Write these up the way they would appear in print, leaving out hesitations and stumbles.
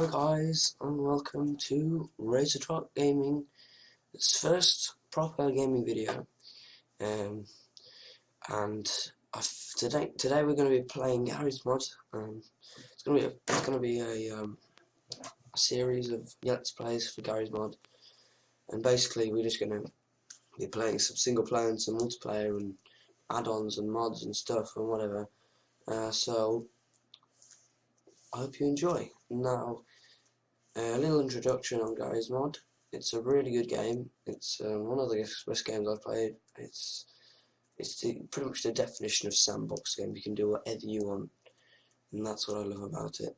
Hello guys, and welcome to Razor Gaming. It's first proper gaming video, and today we're going to be playing Garry's mod. It's going to be a series of let's plays for Garry's mod, and basically we're just going to be playing some single player and some multiplayer and add-ons and mods and stuff and whatever. So I hope you enjoy. Now, a little introduction on Garry's mod. It's a really good game. It's one of the best games I've played. It's pretty much the definition of sandbox game. You can do whatever you want, and that's what I love about it.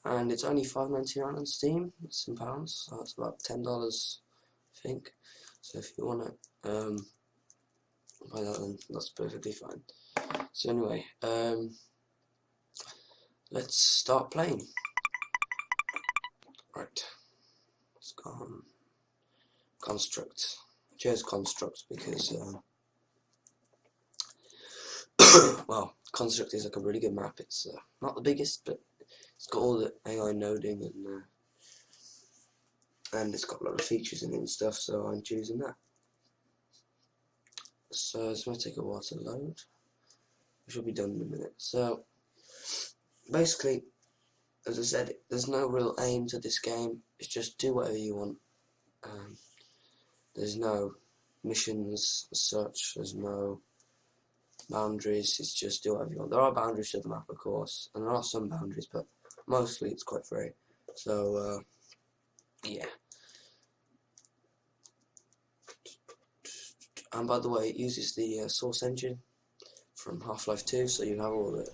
And it's only $5.99 on Steam. It's in pounds, so it's about $10, I think. So if you want to buy that, then that's perfectly fine. So anyway, let's start playing. Right, let's go on construct. Choose construct because well, construct is like a really good map. It's not the biggest, but it's got all the AI noding and it's got a lot of features in it and stuff. So I'm choosing that. So it's going to take a while to load. It should be done in a minute. So basically, as I said, there's no real aim to this game. It's just do whatever you want. There's no missions as such. There's no boundaries. It's just do whatever you want. There are boundaries to the map, of course, and there are some boundaries, but mostly it's quite free. So yeah. And by the way, it uses the source engine from Half-Life 2, so you have all the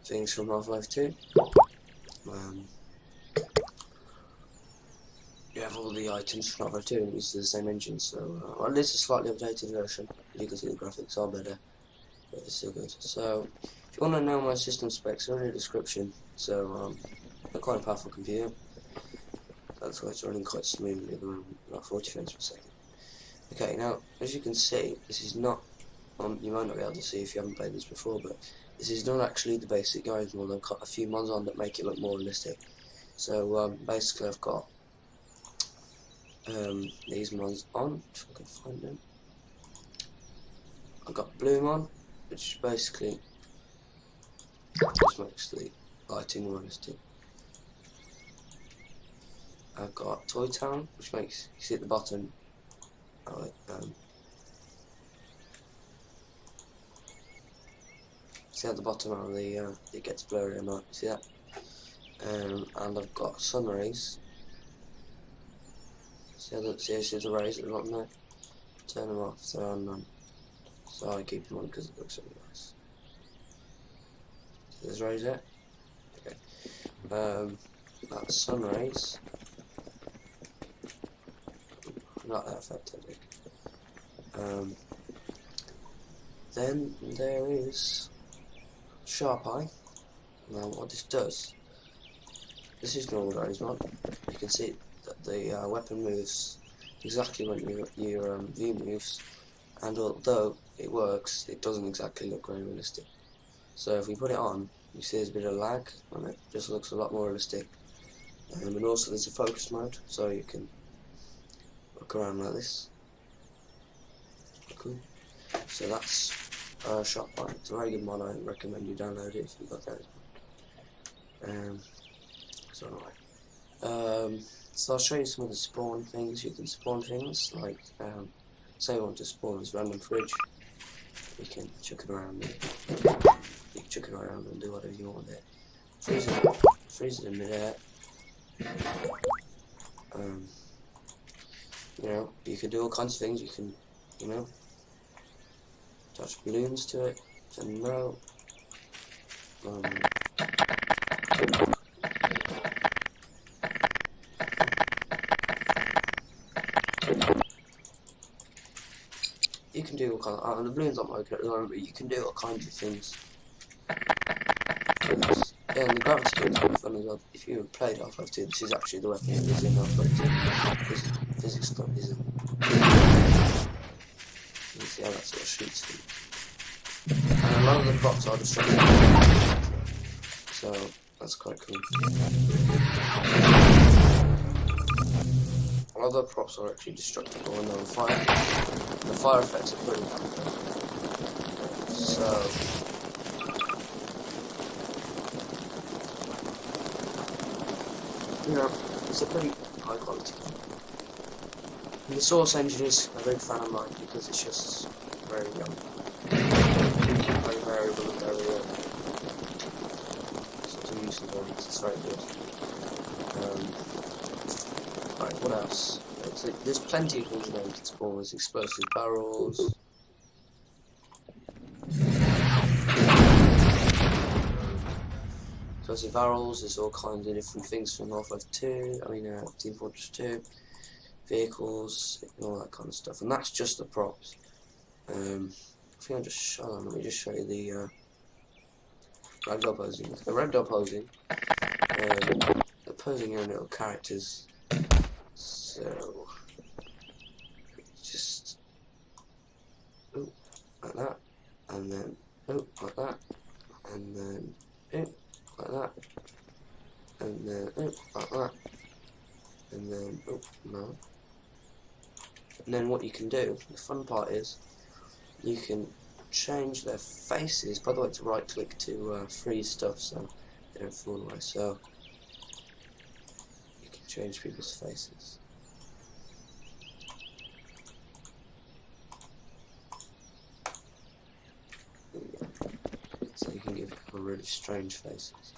things from Half-Life 2. You have all the items from Half-Life 2 and it uses the same engine, so well, this is a slightly updated version. You can see the graphics are better, but it's still good. So if you want to know my system specs, they're in the description. So they're quite a powerful computer. That's why it's running quite smoothly at the moment, about 40 frames per second. Okay, now as you can see, this is not, you might not be able to see if you haven't played this before, but this is not actually the basic Garry's mod. I've got a few mods on that make it look more realistic. So basically I've got these mods on, if I can find them. I've got Bloom on, which basically just makes the lighting more realistic. I've got Toy Town, which makes, you see at the bottom, see at the bottom how the it gets blurry or not, see that? And I've got sun rays. See the rays at the bottom there? Turn them off, they're on none. So I keep them on because it looks so nice. See there's rays there? Okay. That's sun rays. Not that effect, I think. Then there is Sharp Eye. Now what this does, this is normal Garry's mod. You can see that the weapon moves exactly when your view moves, and although it works, it doesn't exactly look very realistic. So if we put it on, you see there's a bit of lag, and it just looks a lot more realistic. And also there's a focus mode, so you can look around like this. Cool. So that's Sharp Eye. It's a very good mod. I recommend you download it if you've got that. So anyway, so I'll show you some of the spawn things. You can spawn things like, say you want to spawn this random fridge. You can chuck it around. You can chuck it around and do whatever you want with it. Freeze it in midair. You know, you can do all kinds of things. You can, you know, attach balloons to it, send them out. You can do all kinds of, the balloons aren't working at the moment, but you can do all kinds of things. Yeah, and the gravity gun is quite fun as well. If you played Half-Life 2, this is actually the weapon that is in Half-Life 2. Physics stuff isn't. You can see how that sort of shoots things. And a lot of the props are destructible. So That's quite cool. A lot of the props are actually destructible and on fire. The fire effects are pretty cool. So you know, it's a pretty high quality. And the Source engine is a big fan of mine because it's just very very variable and very sort of useful. It's very good. Right, what else? There's plenty of things named to spawn. There's explosive barrels. Explosive barrels, there's all kinds of different things from Half-Life 2, Team Fortress 2, vehicles, and all that kind of stuff. And that's just the props. I think I'll just show them. Let me just show you the ragdoll posing. The ragdoll posing, they're posing in little characters. So, just, oh, like that, and then, oh, like that, and then, oh, like that, and then, oh, like that, and then, oh, no. And then what you can do, the fun part is, you can change their faces. By the way, to right click to freeze stuff so they don't fall away, so you can change people's faces. So you can give people really strange faces.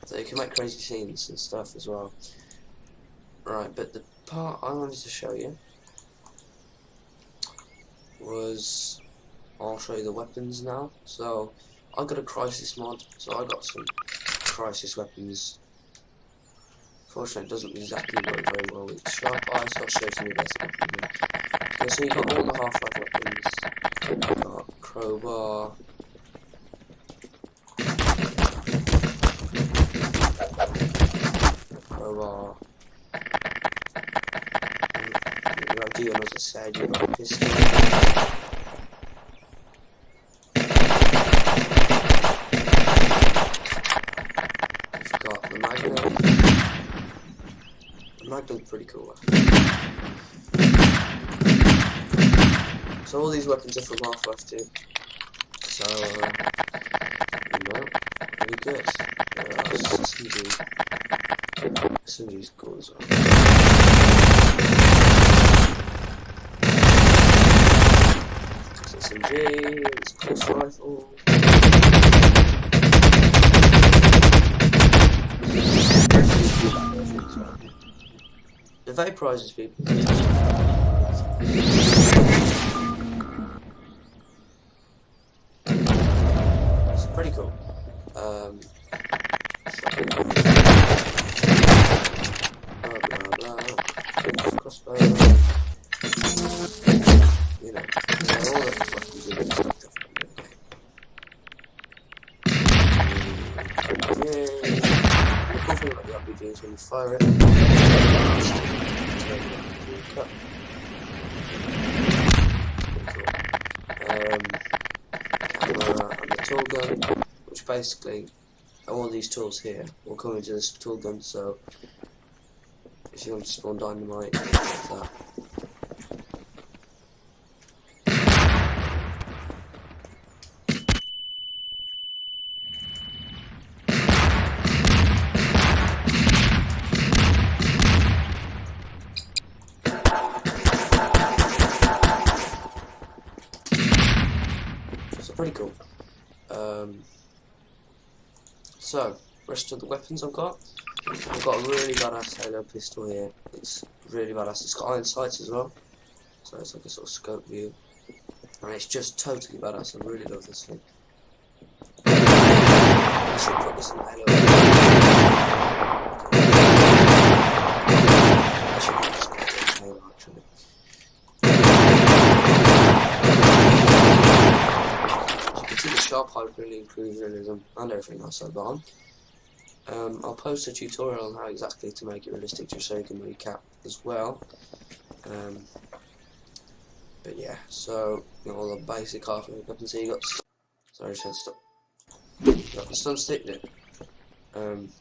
So you can make crazy scenes and stuff as well. Right, but the part I wanted to show you was, I'll show you the weapons now. So I got a Crisis mod, so I got some Crisis weapons. Fortunately, it doesn't exactly work very well with Sharp Eye, so I'll show you some of the best weapons. Okay, so you've got all the Half-Life weapons. You've got crowbar, you got as I said, you've got a pistol. You've got the Magnum. The Magnum's pretty cool. So all these weapons are from Half-Life 2. So, really good. SMG's cool as well. SMG, it's pulse rifle. The vaporizers, people. It's pretty cool. Crossbow. You know, so all that weapons are really stuff. The cool thing about the RPG is when you fire it, cut. Camera and the tool gun, which basically all these tools here will come into this tool gun. So if you want to spawn dynamite, like that. So pretty cool. So rest of the weapons I've got a really badass Halo pistol here. It's really badass. It's got iron sights as well, so it's like a sort of scope view, and it's just totally badass. I really love this thing. I should put this in the Halo. I should put this in Halo actually. As you can see, the sharp eye really improves realism and everything else I've got on. I'll post a tutorial on how exactly to make it realistic just so you can recap as well. But yeah, so all the basic Half-Life weapons here. You got Sorry, I should stop. Got the stun stick that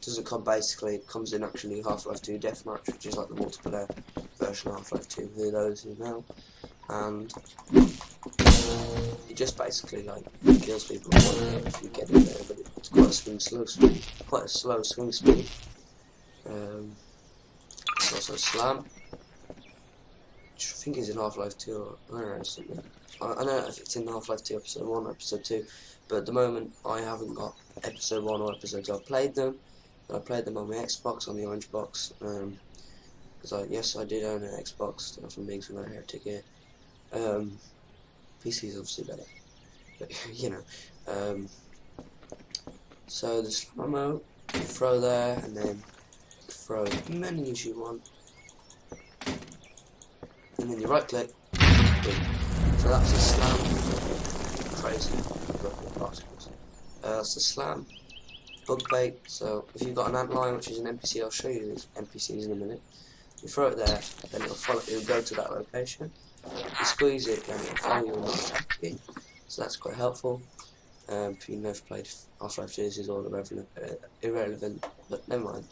doesn't come basically, it comes in actually Half-Life 2 Deathmatch, which is like the multiplayer version of Half-Life 2 for those who know. And it just basically like kills people if you get in there, but it's quite a slow swing speed. It's also Slam, which I think is in Half-Life 2 or I don't know something. I don't know if it's in Half-Life 2 Episode 1 or Episode 2, but at the moment I haven't got Episode 1 or Episode 2. I've played them, but I played them on my Xbox, on the orange box, because yes, I did own an Xbox, from being some heretic here. PC is obviously better, but you know. So the slam ammo, you throw there, and then throw as many as you want, and then you right click. So that's the slam. Crazy particles. That's the slam. Bug bait. So if you've got an antlion, which is an NPC, I'll show you these NPCs in a minute. You throw it there, then it'll go to that location. You squeeze it, then it'll follow you and not attack you. So that's quite helpful. If you've never played Half-Life 2, this is all irrelevant, but never mind.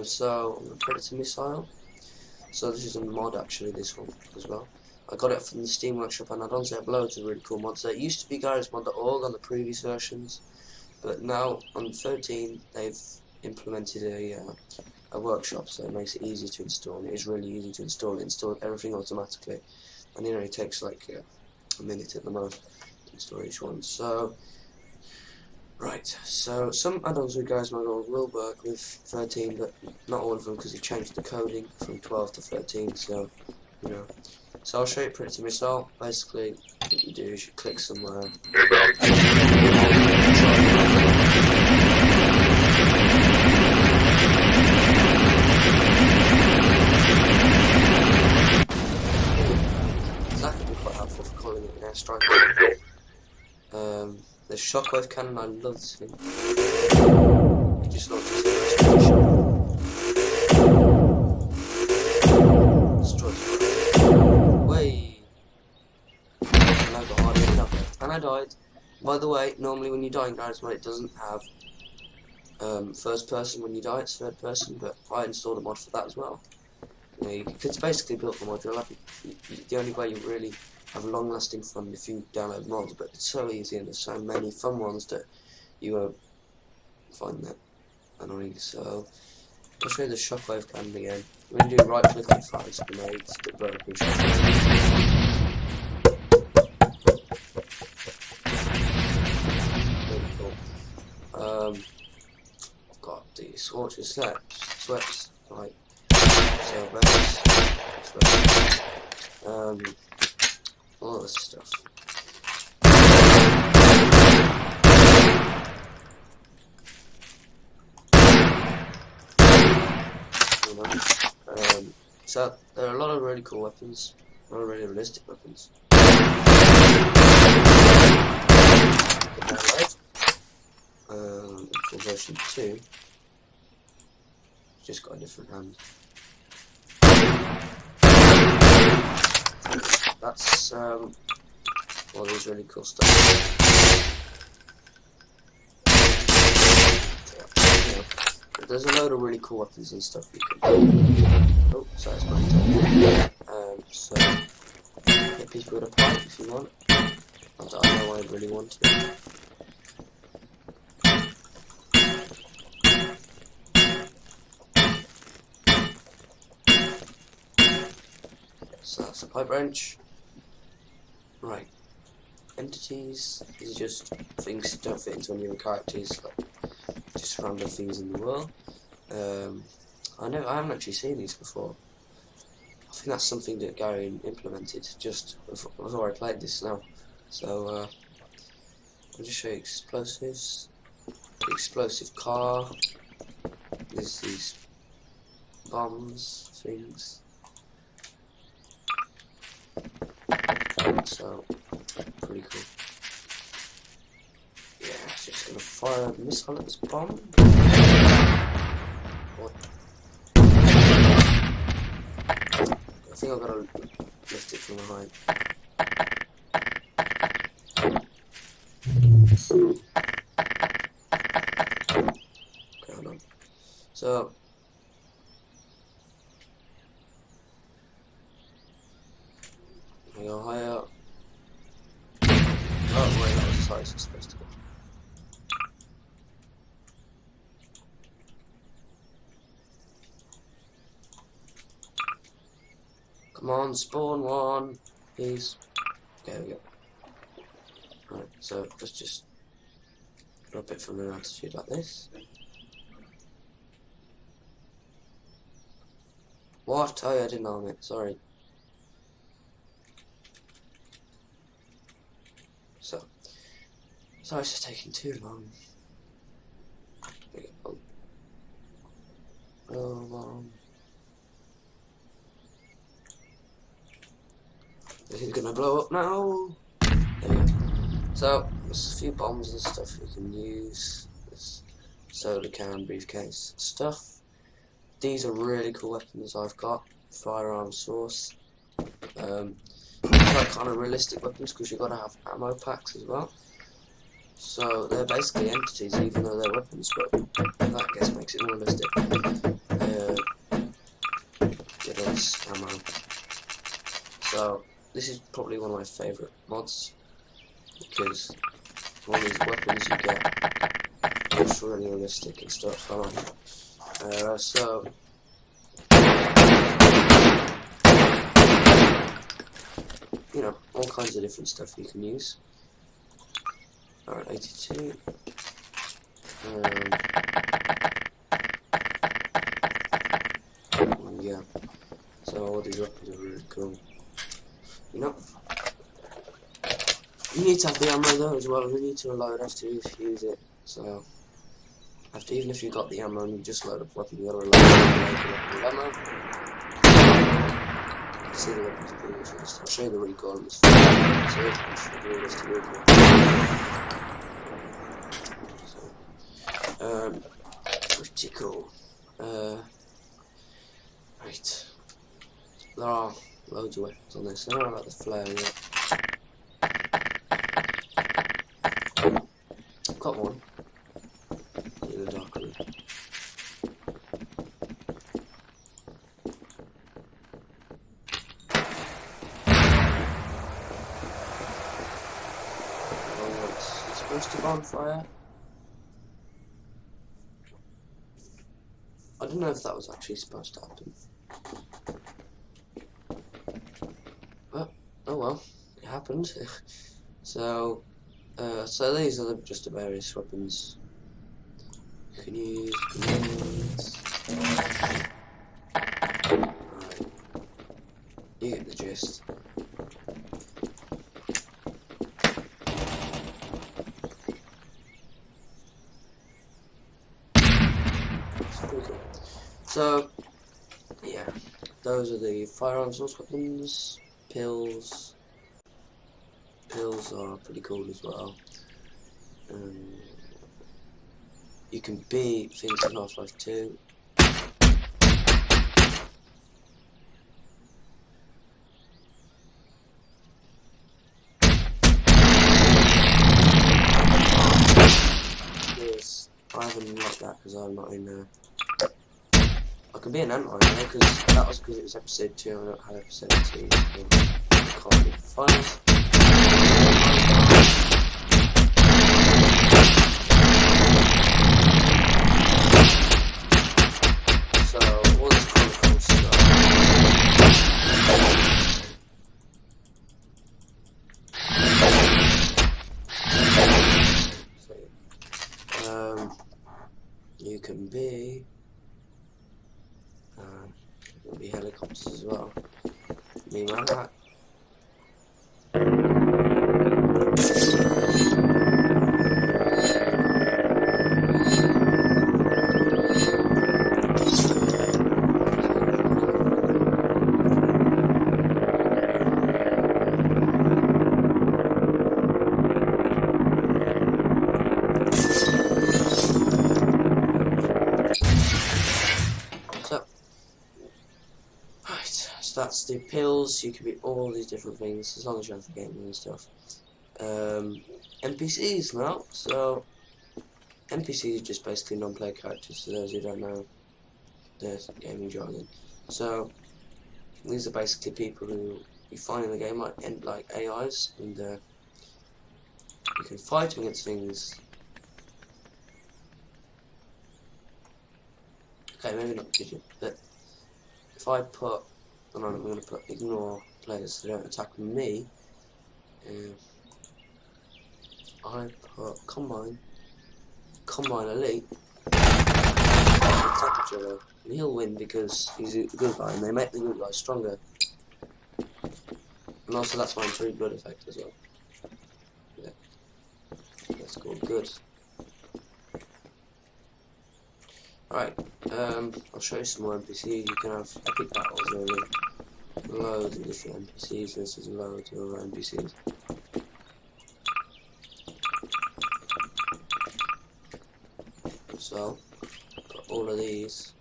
So Predator Missile. So this is a mod actually, this one as well. I got it from the Steam Workshop, and I don't say I have loads of really cool mods. There used to be Garry'sMod.org on the previous versions, but now on 13 they've implemented a workshop, so it makes it easy to install. It is really easy to install. It installs everything automatically, and it only takes like a minute at the most to install each one. So, right, so some add-ons with Garry'sMod.org will work with 13, but not all of them, because it changed the coding from 12 to 13. So, you know. So I'll show you Predator Missile. Basically, what you do is you click somewhere. That can be quite helpful for calling it an airstrike. The shockwave cannon, I love this thing. It just launches a shot. And I died. By the way, normally when you die in Garry's Mod, it doesn't have first person when you die, it's third person, but I installed a mod for that as well. You know, it's basically built for modular. The only way you really have long lasting fun if you download mods, but it's so easy and there's so many fun ones that you won't find that annoying. So I'll show you the shockwave cannon again. We're going to do right click and fire grenades that broken shockwave. I've got the scorcher sweats, like sail bells, all this stuff. So there are a lot of really cool weapons, a lot of really realistic weapons. For version 2, it's just got a different hand. That's all these really cool stuff. Yeah. There's a load of really cool weapons and stuff you can. Oh, sorry, it's my turn. So hit people with a pipe if you want. I don't know why I really want to. So that's a pipe wrench. Right. Entities. These are just things that don't fit into any of the characters, like just random things in the world. I haven't actually seen these before. I think that's something that Garry implemented just before I played this now. So I'll just show you explosives. The explosive car. There's these bombs things. So pretty cool. Yeah, it's just gonna fire a missile at this bomb. What? I think I've got to lift it from behind. Okay, hold on. So we go higher. Oh wait, that was the size it's supposed to go. Come on, spawn one, please. There we go. Right, so let's just drop it from an altitude like this. What? Oh yeah, I didn't arm it, sorry. So, sorry, it's just taking too long. There we go. Oh, this is gonna blow up now. There we go. So, there's a few bombs and stuff we can use. This soda can, briefcase stuff. These are really cool weapons I've got. Firearm source. These are kind of realistic weapons because you've got to have ammo packs as well. So they're basically entities even though they're weapons, but that I guess makes it more realistic. Get this ammo. So this is probably one of my favourite mods because all these weapons you get it's really realistic and stuff. I like it. So you know, all kinds of different stuff you can use. Alright, 82. Yeah. So all these weapons are really cool. You know, you need to have the ammo though as well. You need to reload after you use it. So after, even if you got the ammo and you just load up weapon, you gotta reload the ammo. See the weapons are pretty much realistic. I'll show you the recoil on this phone. So it's the realistic recoil. So, pretty cool. Right. There are loads of weapons on this. I don't know about the flare yet. I've got one in the dark room. It's supposed to bonfire. I don't know if that was actually supposed to happen. But, oh well, it happened. So these are just the various weapons you can use. Right. You get the gist. So, yeah, those are the firearm source weapons. Pills. Pills are pretty cool as well. You can beat things in Half-Life 2. Yes, I haven't unlocked that because I'm not in I can be an ant right now because that was because it was episode 2 and I don't have episode 2. So I can't be files. So all this kind of cool stuff. So, you can be there'll be helicopters as well. Me man that. So that's the pills. You can be all these different things as long as you have the game and stuff. NPCs now. So NPCs are just basically non-player characters. For those who don't know the gaming jargon. So these are basically people who you find in the game like AIs, and you can fight against things. Okay, maybe not pigeon, but if I put, hold on, I'm going to put ignore players so they don't attack me. I put combine elite, attack each other, and he'll win because he's a good guy, and they make the good guy stronger. And also that's my improved blood effect as well. Yeah, that's cool, good. Alright, I'll show you some more NPCs. You can have epic battles over loads of different NPCs. This is loads of other NPCs. So, got all of these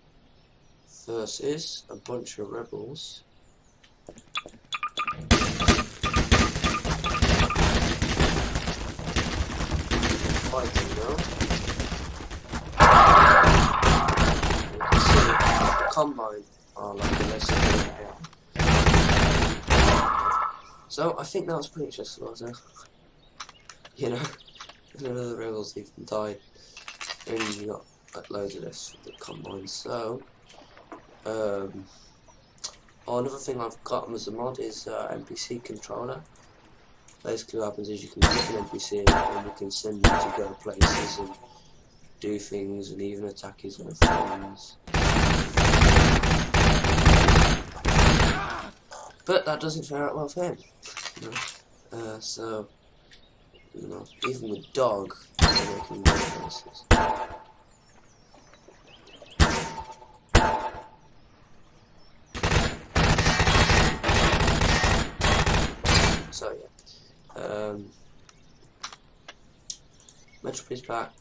versus a bunch of rebels. Fighting now. Combine are like the rest of the AI. So I think that was pretty just slaughter. You know, none of the rebels even died. And you got like loads of this with the combine. So another thing I've gotten as a mod is NPC controller. Basically what happens is you can pick an NPC and you can send them to go places and do things and even attack his own friends. But that doesn't fare out well for him. You know? So, you know, even with dog, they can go places. So yeah, Metro Police Pack,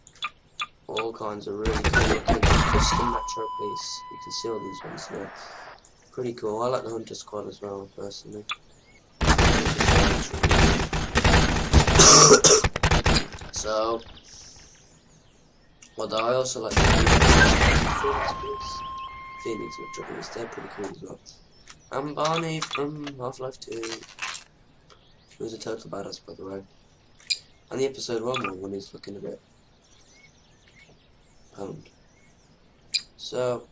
all kinds of really cool looking custom Metro Police. You can see all these ones there. Pretty cool. I like the Hunter Squad as well, personally. So, although I also like the Phoenix Metro Police, they're pretty cool as well. And Barney from Half-Life 2. He was a total badass, by the way. And the episode 1 one when he's looking a bit pwned. So,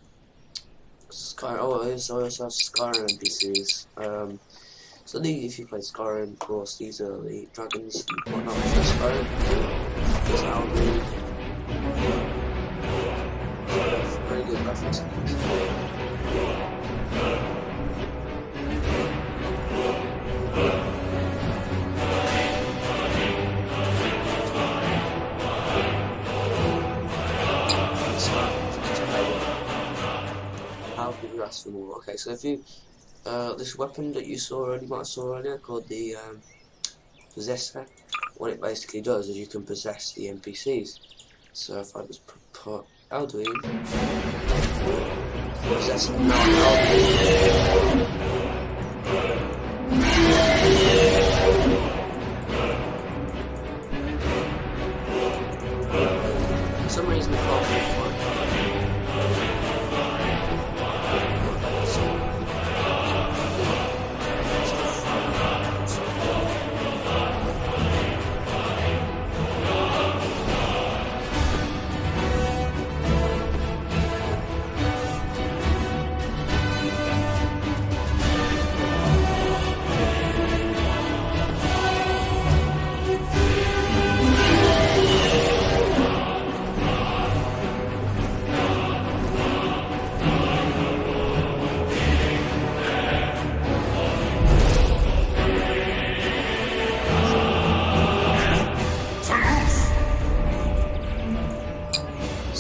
I also have Skyrim NPCs. So these, if you play Skyrim, of course, these are the dragons and whatnot for Skyrim. There's Aldi. Very good graphics. How could you ask for more? Okay, so if you this weapon that you might have saw earlier, called the Possessor, what it basically does is you can possess the NPCs. So if I just put Alduin, possess Alduin. For some reason I can't find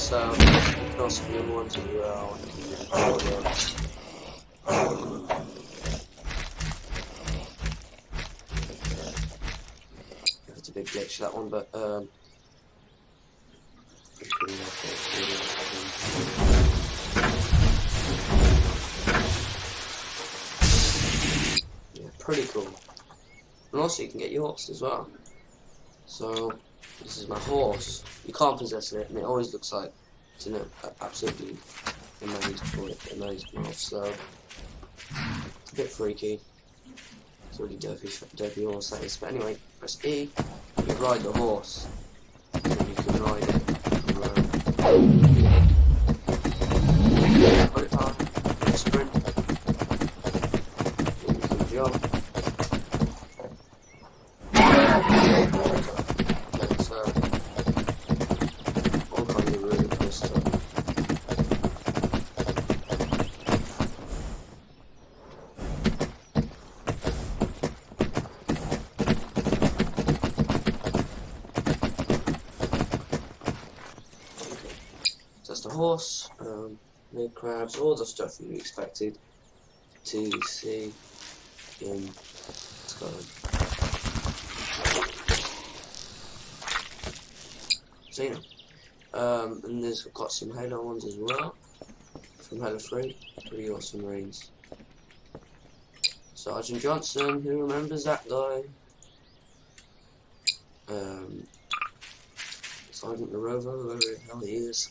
so you can also do the ones as well. It's a big glitch that one, but yeah, pretty cool. And also you can get your horse as well. So this is my horse. You can't possess it, and it always looks like it's in an absolutely amazing mouth. So it's a bit freaky. It's already derpy horse that is. But anyway, press E. You ride the horse, and then you can ride it around. Put it on, sprint, and you can jump. So all kinds of really cool stuff. That's the horse, mid crabs, all the stuff you expected to see in Scotland. So you know, and there's got some Halo ones as well from Halo 3. Pretty awesome marines. Sergeant Johnson, who remembers that guy? Sergeant LaRover, whoever the hell he is.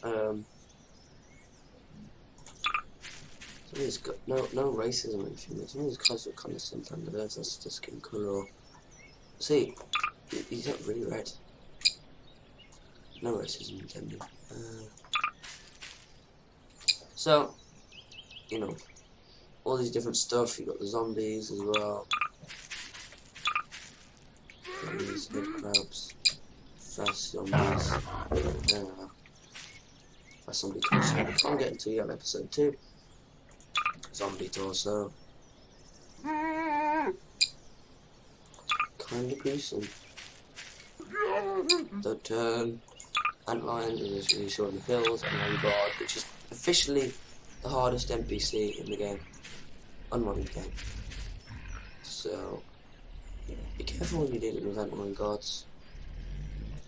So he's got no racism or anything. Some of these guys are kind of Santander. That's the skin colour. See, he's not really red. No racism intended. So, you know, all these different stuff. You got the zombies as well. These head crabs. Fast zombies. Fast zombie torso. We can't get into yet episode 2. Zombie torso. Kinda gruesome. Don't turn. Antlion is really short in the hills, and Vanguard, which is officially the hardest NPC in the game. Unmodded game. So be careful when you deal with Antlion guards.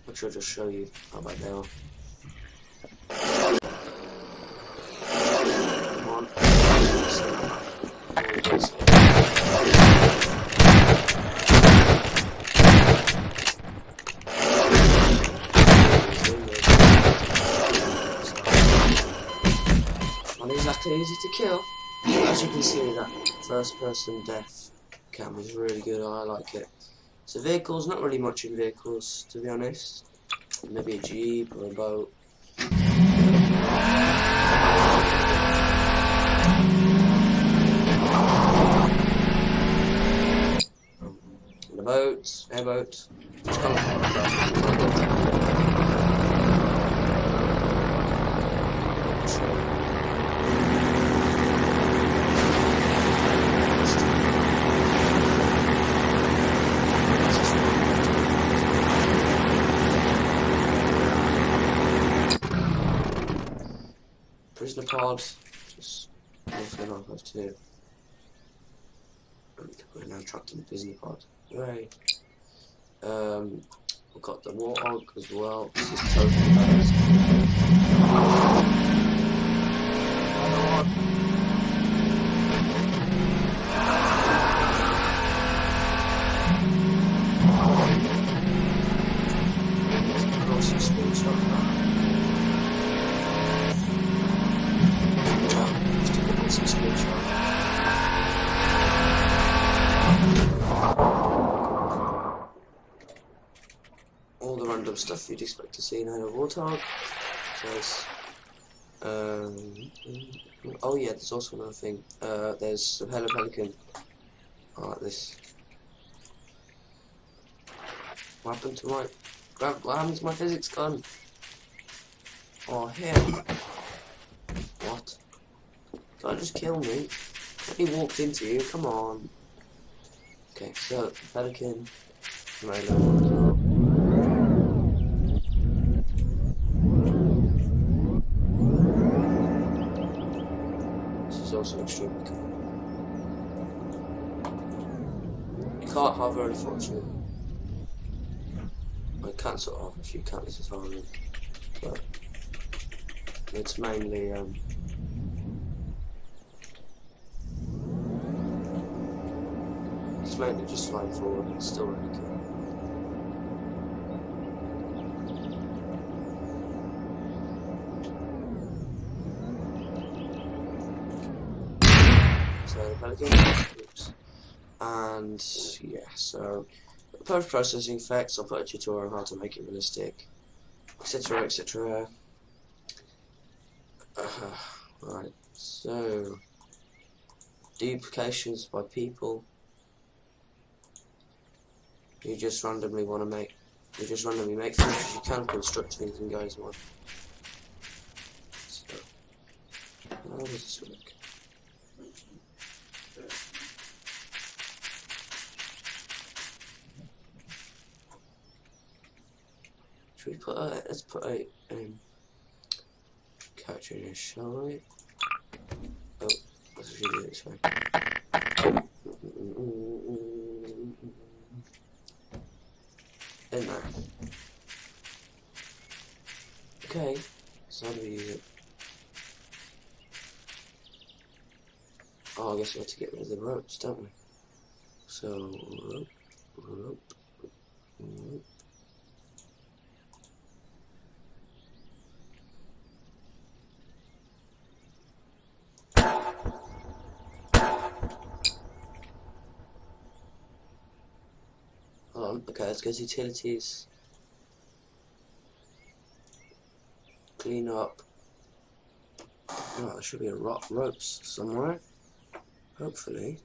I'm sure I'll just show you how bad they are. Come on. Not exactly easy to kill. As you can see, that first person death cam is really good. I like it. So vehicles, not really much in vehicles, to be honest. Maybe a jeep or a boat. And a boat, airboat. It's kind of prisoner pod, just nothing off of 2. We're now trapped in the prisoner pod. Hooray. We've got the warthog as well. This is totally balanced. All the random stuff you'd expect to see in a warthog. Oh yeah, there's also another thing. There's some Hello Pelican. I like this. What happened to my what happened to my physics gun? Oh hell. What? Can't just kill me. He walked into you, come on. Okay, so Pelican, Halo. Also extremely cool. You can't hover, unfortunately. I can sort of if you can't, this is hovering, but it's mainly just flying forward. It's still really cool. the Pelican. Oops. And yeah, so post-processing effects, I'll put a tutorial on how to make it realistic, etc, etc. Right, so duplications by people. You just randomly make things as you can construct things in Garry's Mod. So how does this work? Should we put let's put a character in here, shall we? Oh, let's do it this way. In there. Okay, so how do we use it? Oh, I guess we have to get rid of the ropes, don't we? So, rope. Okay, let's go to utilities. Clean up. Oh, there should be a ropes somewhere. Hopefully.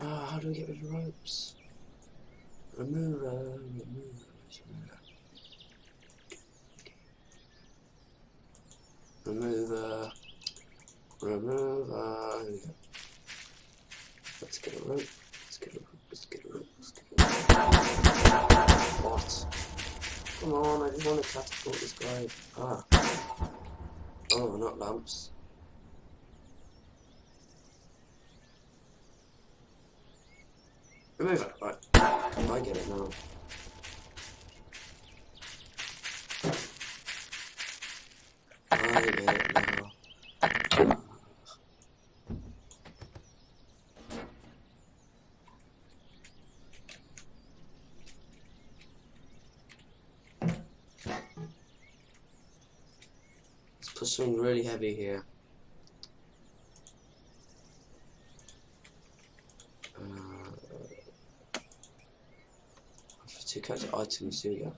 How do we get rid of ropes? Remover. Here we go. Let's get a rope. What? Come on, I just want to catapult this guy. Oh, not lamps. Remove it, right. I get it now. I get it now. Let's put something really heavy here. Two character items, here we go.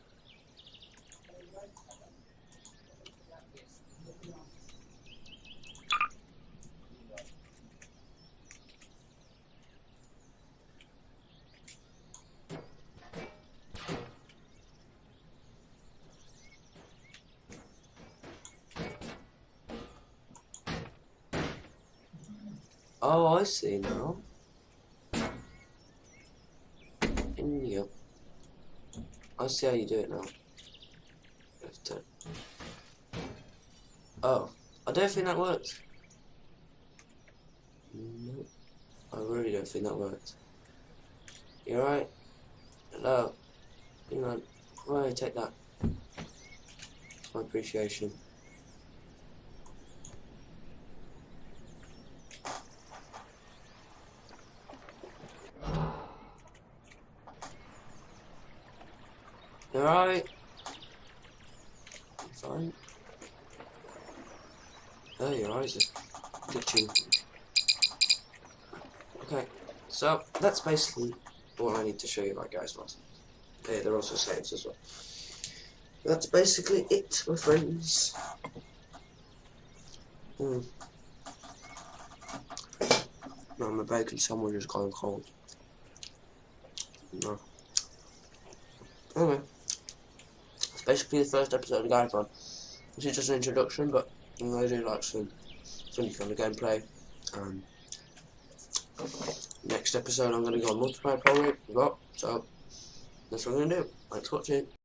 Oh, I see now. Yep. I see how you do it now. Oh, I don't think that worked. No, I really don't think that worked. You alright? Hello? You know, why take that? It's my appreciation. You alright? You fine? Oh, your eyes are glitching. Okay, so that's basically all I need to show you about Garry's Mod. Yeah, they're also saves as well. That's basically it, my friends. No, my bacon sandwich is going cold. No. Anyway, that's basically the first episode of Garry's Mod. This is just an introduction, but I do like some funny kind of gameplay. Next episode I'm going to go on multiplayer probably as well, so that's what I'm going to do. Thanks for watching.